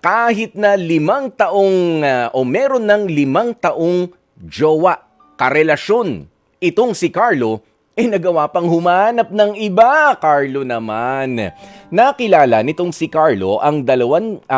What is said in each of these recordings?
kahit na 5 taong o meron ng 5 taong jowa, karelasyon, itong si Carlo, nagawa pang humanap ng iba. Carlo naman. Nakilala nitong si Carlo ang 2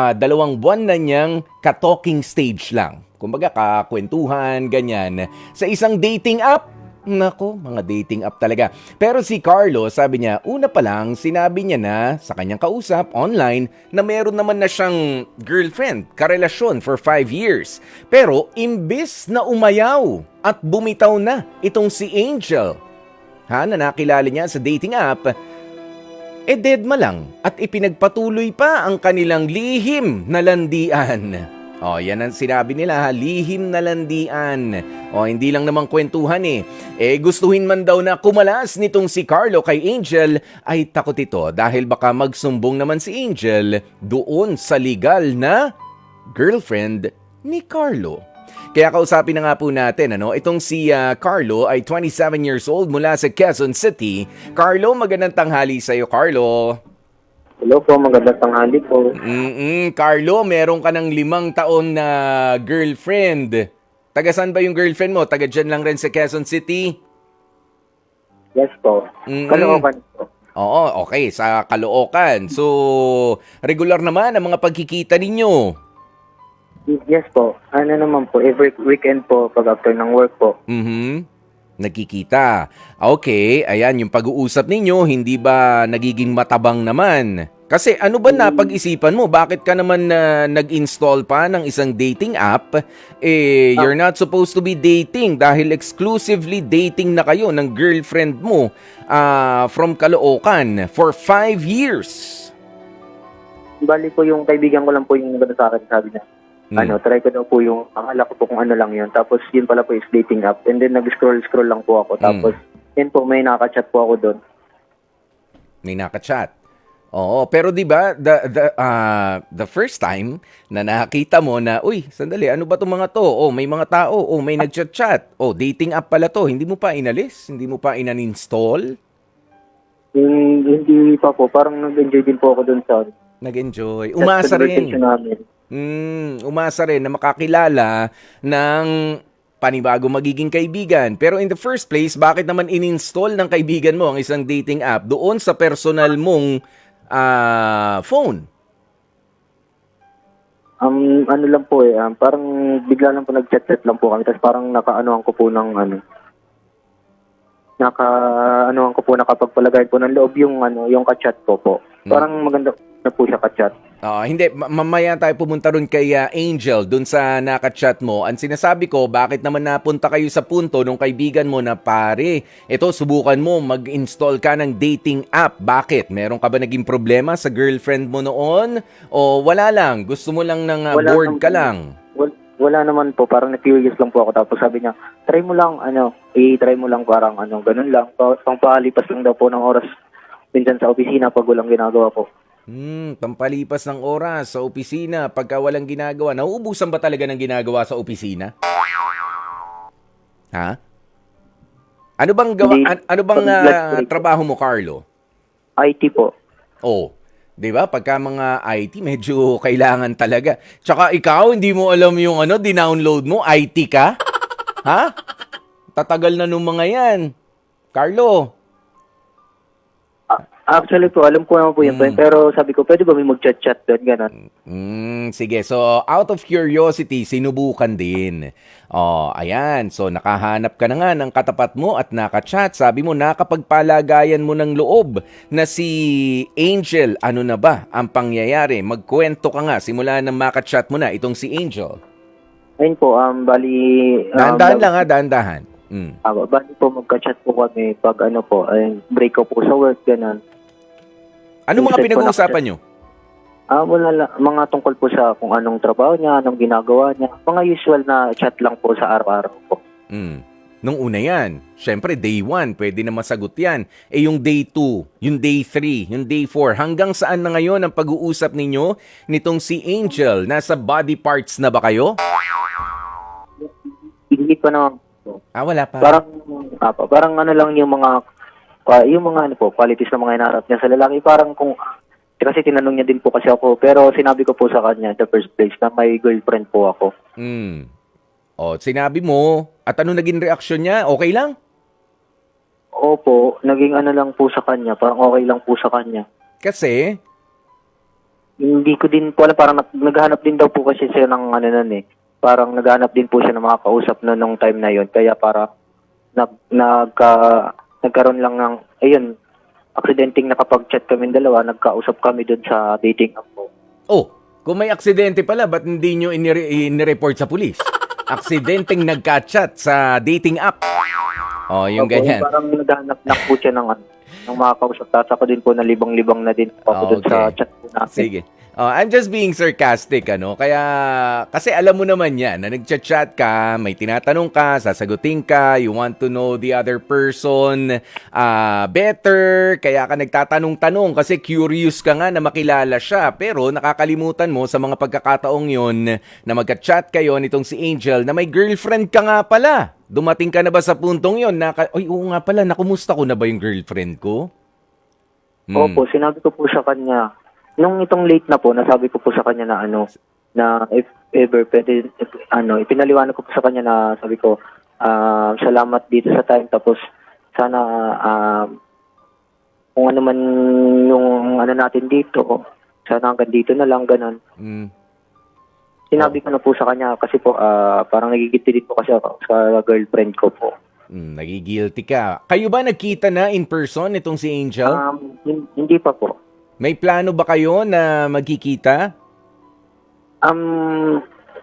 buwan na niyang ka-talking stage lang. Kumbaga kakwentuhan, ganyan. Sa isang dating app. Nako, mga dating app talaga. Pero si Carlo, sabi niya, una pa lang, sinabi niya na sa kanyang kausap online na meron naman na siyang girlfriend, karelasyon for 5 years. Pero imbis na umayaw at bumitaw na itong si Angel, na nakilala niya sa dating app, deadma lang at ipinagpatuloy pa ang kanilang lihim na landian. Yan ang sinabi nila, lihim na landian. Hindi lang namang kwentuhan gustuhin man daw na kumalas nitong si Carlo kay Angel, ay takot ito dahil baka magsumbong naman si Angel doon sa legal na girlfriend ni Carlo. Kaya kausapin na nga po natin, itong si Carlo ay 27 years old mula sa Quezon City. Carlo, magandang tanghali sa iyo, Carlo. Hello po, magandang tanghali po. Carlo, meron ka ng 5 taon na girlfriend. Taga saan ba yung girlfriend mo? Taga dyan lang rin sa Quezon City? Yes po. Caloocan po. Oo, okay, sa Caloocan. So, regular naman ang mga pagkikita ninyo. Yes po. Ano naman po, every weekend po pag after ng work po. Nagkikita. Okay, ayan yung pag-uusap ninyo, hindi ba nagiging matabang naman? Kasi ano ba napag-isipan mo? Bakit ka naman nag-install pa ng isang dating app? You're not supposed to be dating dahil exclusively dating na kayo ng girlfriend mo from Caloocan for 5 years. Bali po yung kaibigan ko lang po yung gano'n sa akin, sabi niya. Try ko daw po yung, akala ko po kung ano lang yun. Tapos yun pala po is dating app. And then nag-scroll lang po ako. Tapos yun po, may nakachat po ako doon. May nakachat. Oo, pero 'di ba the first time na nakita mo na, uy, sandali, ano ba 'tong mga 'to? May mga tao, may nagchat-chat. Dating app pala 'to. Hindi mo pa inalis? Hindi mo pa inan-install? Hindi pa po, parang nag-enjoy din po ako doon sa nag-enjoy. Umasa rin. Umasa rin na makakilala ng panibago magiging kaibigan. Pero in the first place, bakit naman in-install ng kaibigan mo ang isang dating app doon sa personal mong phone? Ano lang po parang bigla lang po nag-chat-chat lang po kami. Tapos parang nakaanoan ko po ng nakapagpalagay po ng loob yung ka-chat ko po. Parang maganda na po siya ka-chat. Hindi, mamaya tayo pumunta ron kay Angel, dun sa nakachat mo. Ang sinasabi ko, bakit naman napunta kayo sa punto nung kaibigan mo na pare, ito, subukan mo, mag-install ka ng dating app. Bakit? Meron ka ba naging problema sa girlfriend mo noon? O wala lang? Gusto mo lang ng bored ka lang? Wala naman po, parang na-curious lang po ako. Tapos sabi niya, try mo lang parang ganun lang. Pangpalipas lang daw po ng oras minsan sa opisina pag walang ginagawa po. Pampalipas ng oras sa opisina pagka walang ginagawa. Nauubusan ba talaga ng ginagawa sa opisina? Ha? Ano bang trabaho mo, Carlo? IT po. 'Di ba? Pagka mga IT medyo kailangan talaga. Tsaka ikaw hindi mo alam yung dinownload mo, IT ka? Ha? Tatagal na nung mga 'yan. Carlo. Actually po, alam ko naman po yun. Pero sabi ko, pwede ba may mag-chat-chat doon, gano'n? Sige, so out of curiosity, sinubukan din. Ayan. So nakahanap ka na nga ng katapat mo at nakachat. Sabi mo, nakapagpalagayan mo ng loob na si Angel. Ano na ba ang pangyayari? Magkwento ka nga. Simula nang makachat mo na itong si Angel. Ayun po, bali... Dahan-dahan lang dahan-dahan. Bali po, magka-chat po kami pag break ko po sa work, gano'n. Ano mga pinag-uusapan nyo? Wala lang. Mga tungkol po sa kung anong trabaho niya, anong ginagawa niya. Mga usual na chat lang po sa araw-araw po. Nung una yan, syempre day 1, pwede na masagot yan. Yung day 2, yung day 3, yung day 4, hanggang saan na ngayon ang pag-uusap ninyo nitong si Angel? Nasa body parts na ba kayo? Hindi pa naman po. Wala pa. Parang lang yung mga qualities na mga hinaharap niya sa lalaki. Parang kung Kasi tinanong niya din po kasi ako. Pero sinabi ko po sa kanya in the first place na may girlfriend po ako. Mm. O, sinabi mo, at ano naging reaksyon niya? Okay lang? Opo, naging ano lang po sa kanya. Parang okay lang po sa kanya. Kasi, Hindi ko din po alam. Parang naghahanap din daw po kasi siya ng ano nun eh. Parang naghahanap din po siya ng mga kausap na nung time na yon. Kaya para nagkaroon lang ng, ayun, aksidenteng nakapag-chat kami dalawa, nagkausap kami doon sa dating app po. oh, kung may aksidente pala, ba't hindi nyo inireport sa pulis? Aksidenteng nagka-chat sa dating app. Oh, yung Opo, ganyan. parang naghahanap lang po siya ng, ano, ng mga kausap. Tapos ako din po na libang-libang na din po ako doon Okay. sa chat po natin. Sige. I'm just being sarcastic, ano? Kaya, kasi alam mo naman yan, na nagchat-chat ka, may tinatanong ka, sasagutin ka, you want to know the other person better, kaya ka nagtatanong-tanong kasi curious ka nga na makilala siya. Pero nakakalimutan mo sa mga pagkakataong yon na magka-chat kayo nitong si Angel na may girlfriend ka nga pala. Dumating ka na ba sa puntong yon na, ay, oo nga pala, nakumusta ko na ba yung girlfriend ko? Opo, sinabi ko po sa kanya, nung itong late na po, nasabi ko po sa kanya na ano, na if ever pwede, ipinaliwanag ko po sa kanya na sabi ko, salamat dito sa time, tapos sana kung ano man yung ano natin dito, sana hanggang dito na lang, ganun. Mm. Sinabi ko na po sa kanya kasi po, parang nagigilty din po kasi ako sa girlfriend ko po. Nagigilty ka. Kayo ba nagkita na in person itong si Angel? Hindi pa po. May plano ba kayo na magkikita?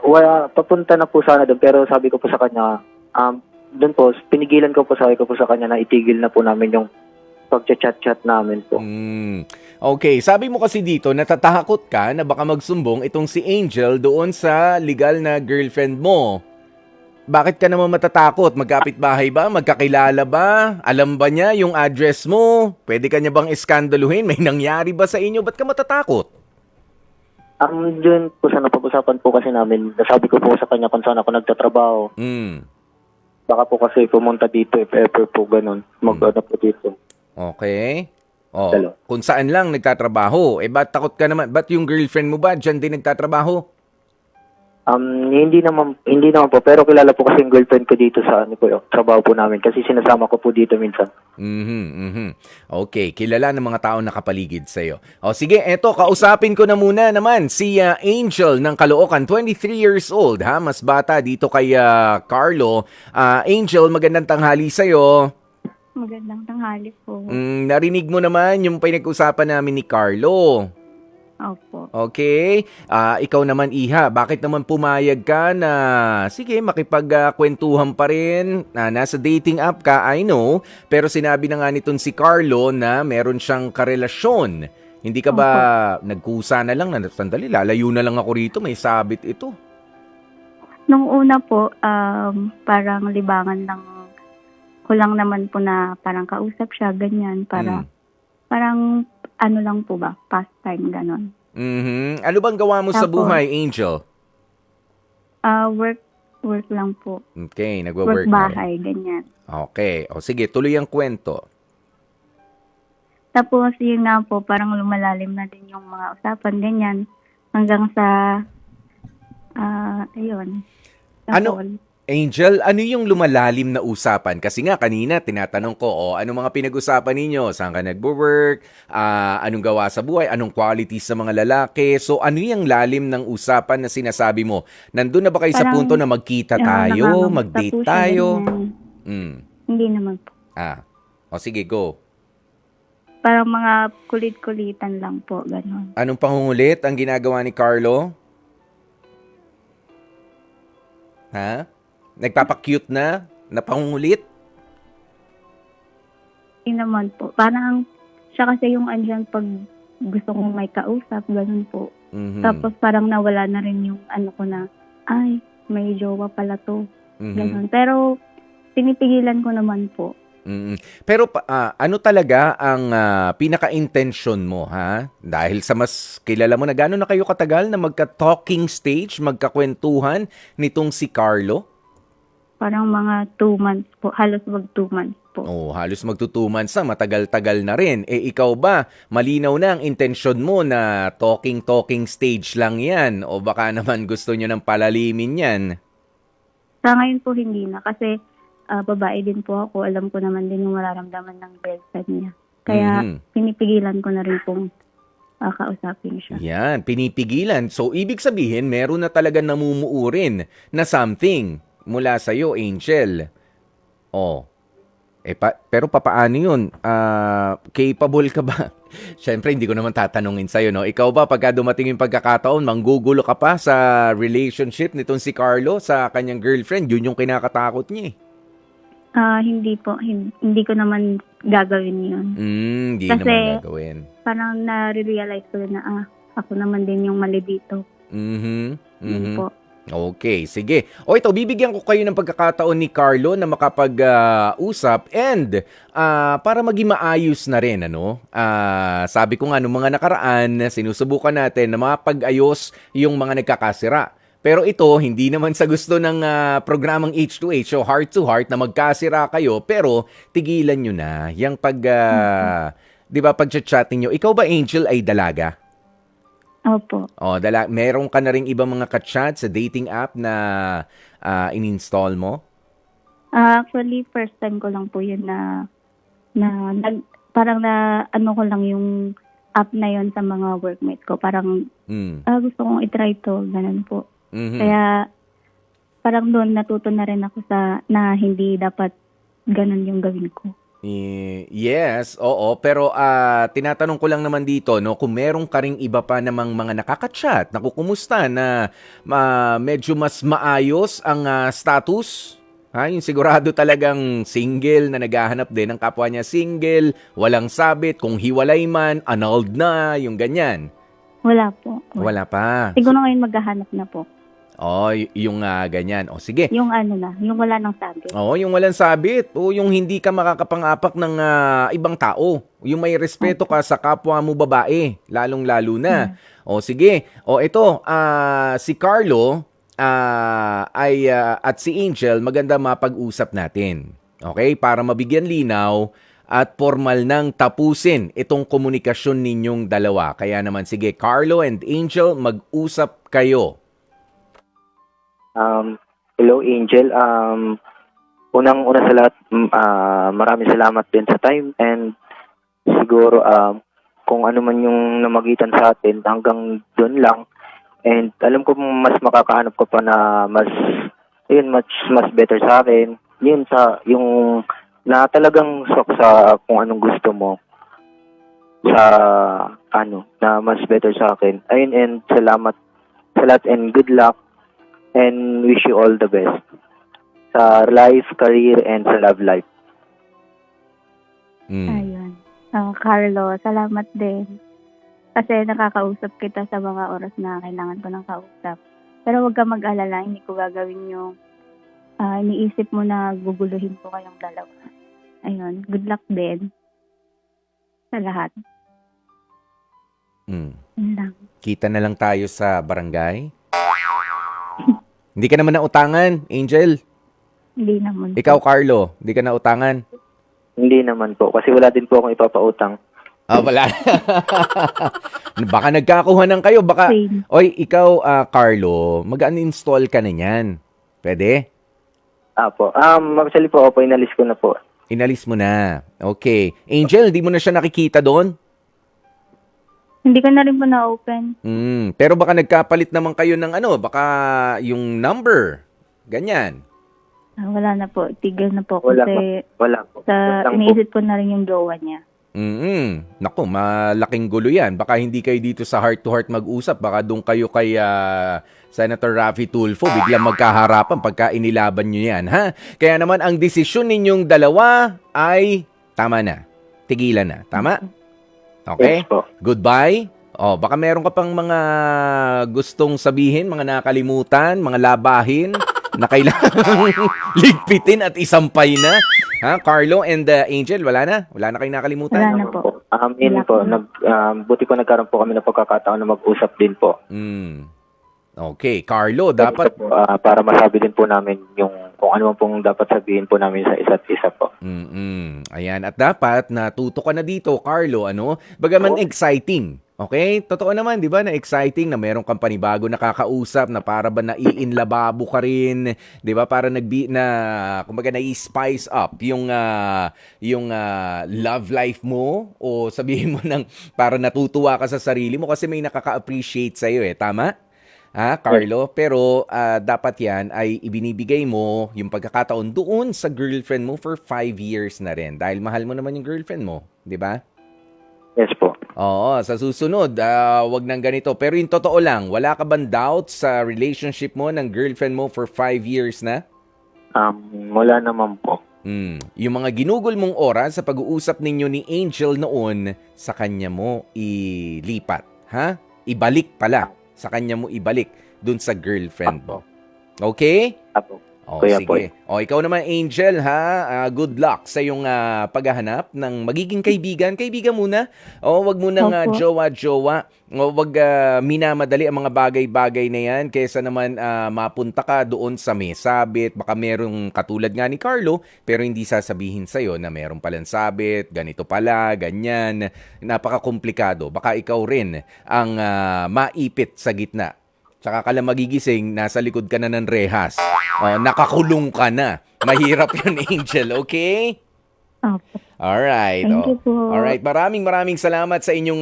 Wala, papunta na po sana doon, pero sabi ko po sa kanya, doon po, pinigilan ko po, sabi ko po sa kanya na itigil na po namin yung pag-chat-chat namin po. Okay, sabi mo kasi dito, natatakot ka na baka magsumbong itong si Angel doon sa legal na girlfriend mo. Bakit ka naman matatakot? Magkapit-bahay ba? Magkakilala ba? Alam ba niya yung address mo? Pwede ka niya bang iskandaluhin? May nangyari ba sa inyo? Ba't ka matatakot? Doon po sa napag-usapan po kasi namin, nasabi ko po sa kanya kung saan ako nagtatrabaho. Baka po kasi pumunta dito if ever po ganun. Mag-ano po dito. Okay. Oh, Hello. kung saan lang nagtatrabaho. Ba't takot ka naman? Ba't yung girlfriend mo ba dyan din nagtatrabaho? Hindi naman po, pero kilala po kasi yung girlfriend ko dito sa ano po, trabaho po namin kasi sinasama ko po dito minsan. Okay, kilala ng mga tao nakapaligid sa'yo. O sige, eto, kausapin ko na muna naman si Angel ng Caloocan, 23 years old, ha? Mas bata dito kay Carlo. Angel, magandang tanghali sa'yo. Magandang tanghali po. Narinig mo naman yung pinag-usapan namin ni Carlo. Opo. Okay. Ikaw naman, Iha, bakit naman pumayag ka na, sige, makipagkwentuhan pa rin, nasa dating app ka, I know, pero sinabi na nga nitong si Carlo na meron siyang karelasyon. Hindi ka ba nagkusa na lang na, sandali, lalayo na lang ako rito, may sabit ito? Nung una po, parang libangan lang ko lang naman po na parang kausap siya, ganyan, para parang ano lang po ba, pastime, ganon. Ano bang gawa mo sa Tapos, buhay, Angel? Work lang po. Okay, nagwa-work Work na rin. bahay, ganyan. Okay. O sige, tuloy ang kwento. Tapos yun nga po, parang lumalalim na din yung mga usapan, ganyan. Hanggang sa, ayun. Ano, Angel, ano yung lumalalim na usapan? Kasi nga kanina tinatanong ko, ano mga pinag-usapan ninyo? Saan ka nagwo-work? Anong gawa sa buhay? Anong qualities sa mga lalaki? So ano yung lalim ng usapan na sinasabi mo? Nandun na ba kayo sa Parang, punto na magkita tayo? nangangamusta Mag-date po siya, tayo? ganyan. Hindi naman po. O sige, go. Parang mga kulit-kulitan lang po, gano'n. Anong pangungulit ang ginagawa ni Carlo? Ha? Nagpapa-cute na? Napangungulit? Hindi naman po. Parang siya kasi yung andyan pag gusto kong may kausap, gano'n po. Tapos parang nawala na rin yung ano ko na, ay, may jowa pala to. Gano'n. Pero pinipigilan ko naman po. Pero ano talaga ang pinaka-intention mo, ha? Dahil sa mas kilala mo na gano'n na kayo katagal na magka-talking stage, magkakwentuhan nitong si Carlo? Parang mga 2 months po. Halos 2 months po. Oh, halos magto 2 months na, matagal-tagal na rin. Ikaw ba, malinaw na ang intensyon mo na talking stage lang yan o baka naman gusto nyo ng palalimin yan? Sa ngayon po hindi na kasi babae din po ako. Alam ko naman din yung mararamdaman ng girlfriend niya. Kaya pinipigilan ko na rin pong kausapin siya. Yan, pinipigilan. So, ibig sabihin, meron na talaga namumuo rin na something mula sa'yo, Angel. Oh. Pero papaano yun? Capable ka ba? Siyempre, hindi ko naman tatanungin sa'yo, no? Ikaw ba, pagka dumating yung pagkakataon, manggugulo ka pa sa relationship nitong si Carlo sa kanyang girlfriend? Yun yung kinakatakot niya eh. Hindi po. Hindi ko naman gagawin yun. Hindi Kasi, naman gagawin. Parang nare-realize ko na ako naman din yung mali dito. Yun po. Okay, sige. O ito, bibigyan ko kayo ng pagkakataon ni Carlo na makapag-usap and para maging maayos na rin, ano? Sabi ko nga, nung mga nakaraan, sinusubukan natin na mapag-ayos yung mga nagkakasira. Pero ito, hindi naman sa gusto ng programang H2H o Heart to Heart na magkasira kayo, pero tigilan nyo na. Yung di ba, pag-chatting nyo. Ikaw ba, Angel, ay dalaga? Opo. Meron ka na ring ibang mga ka-chat sa dating app na in-install mo? Actually, first time ko lang po yun parang ano ko lang yung app na yun sa mga workmate ko. Parang gusto kong itry to, ganun po. Kaya parang doon natuto na rin ako na hindi dapat ganun yung gawin ko. Yes, oo. Pero tinatanong ko lang naman dito, no, kung meron ka ring iba pa namang mga nakaka-chat, nakukumusta na medyo mas maayos ang status? Yung sigurado talagang single na naghahanap din ng kapwa niya single, walang sabit, kung hiwalay man, annulled na, yung ganyan. Wala po. Wala pa. Siguro ngayon maghahanap na po. Yung ganyan. Sige. Yung yung wala nang sabit. Yung walang sabit. O yung hindi ka makakapang-apak ng ibang tao. Yung may respeto ka sa kapwa mo babae. Lalong-lalo na. Sige. Ito, si Carlo at si Angel, maganda mapag-usap natin. Okay? Para mabigyan linaw at formal nang tapusin itong komunikasyon ninyong dalawa. Kaya naman, sige, Carlo and Angel, mag-usap kayo. Hello, Angel. Unang-una sa lahat, maraming salamat din sa time and siguro kung ano man yung namagitan sa atin, hanggang doon lang. And alam ko mas makakahanap ko pa na mas better sa akin. Yun yung na talagang sok sa kung anong gusto mo sa na mas better sa akin. Ayun, and salamat sa lahat and good luck. And wish you all the best sa life, career, and sa love life. Ayun. Carlo, salamat din. Kasi nakakausap kita sa mga oras na kailangan ko ng kausap. Pero huwag ka mag-alala, hindi ko gagawin yung iniisip mo na guguluhin ko kayong dalawa. Ayun, good luck din sa lahat. Yun lang. Kita na lang tayo sa barangay. Hindi ka naman nautangan, Angel? Hindi naman. Ikaw, Carlo, hindi ka nautangan? Hindi naman po, kasi wala din po akong ipapautang. Wala. Baka nagkakuhanan kayo. Baka, ikaw, Carlo, mag-uninstall ka na yan. Pwede? Po. Actually po, inalis ko na po. Inalis mo na. Okay. Angel, di mo na siya nakikita doon? Hindi ko na rin po na-open. Pero baka nagkapalit naman kayo ng baka yung number. Ganyan. Wala na po. Tigil na po. Wala po. Iniisip ko na rin yung jowa niya. Naku, malaking gulo yan. Baka hindi kayo dito sa heart to heart mag-usap. Baka doon kayo kay Senator Raffy Tulfo. Biglang magkaharapan pagka inilaban nyo yan. Ha? Kaya naman ang desisyon ninyong dalawa ay tama na. Tigilan na. Tama? Okay? Yes po. Goodbye. Baka meron ka pang mga gustong sabihin, mga nakalimutan, mga labahin na kailangan ligpitin at isampay na. Ha, Carlo and Angel, wala na? Wala na kayong nakalimutan? Wala na po. Buti po nagkaroon po kami ng pagkakataon na mag-usap din po. Okay, Carlo, dapat po, para masabi din po namin yung kung ano man pong dapat sabihin po namin sa isa't isa po. Ayan, at dapat natuto ka na dito, Carlo, ano? Bagaman exciting. Okay? Totoo naman, 'di ba? Na exciting na meron kang panibago nakakausap na para ba naiinlababo ka rin, 'di ba? Para kumbaga nai-spice up yung love life mo o sabihin mo nang para natutuwa ka sa sarili mo kasi may nakaka-appreciate sa iyo tama? Carlo, pero dapat yan ay ibinibigay mo yung pagkakataon doon sa girlfriend mo for 5 years na rin. Dahil mahal mo naman yung girlfriend mo, di ba? Yes po. Oo, sa susunod, wag nang ganito. Pero yung totoo lang, wala ka bang doubt sa relationship mo ng girlfriend mo for 5 years na? Wala naman po. Yung mga ginugol mong oras sa pag-uusap ninyo ni Angel noon, sa kanya mo ilipat. Ibalik pala. Sa kanya mo ibalik dun sa girlfriend mo. Okay? Apo. O, Kuya sige. O, ikaw naman, Angel, good luck sa iyong paghahanap ng magiging kaibigan. Kaibigan muna. O, wag mo nang Opo. jowa-jowa. O, wag minamadali ang mga bagay-bagay na yan kaysa naman mapunta ka doon sa may sabit. Baka merong katulad nga ni Carlo, pero hindi sasabihin sa'yo na meron palang sabit, ganito pala, ganyan. Napaka-komplikado. Baka ikaw rin ang maipit sa gitna. Tsaka ka lang magigising, nasa likod ka na ng rehas. Nakakulong ka na. Mahirap yun, Angel, okay? Opo. Alright. Thank you po. Alright, maraming salamat sa inyong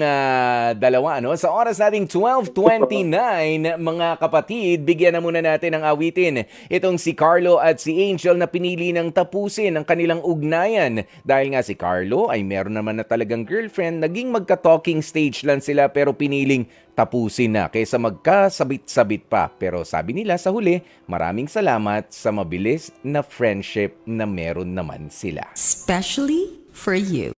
dalawa. Sa oras nating 12:29, mga kapatid, bigyan na muna natin ng awitin itong si Carlo at si Angel na pinili ng tapusin ang kanilang ugnayan. Dahil nga si Carlo ay meron naman na talagang girlfriend, naging magka-talking stage lang sila pero piniling tapusin na kaysa magkasabit-sabit pa. Pero sabi nila sa huli, maraming salamat sa mabilis na friendship na meron naman sila. Especially for you.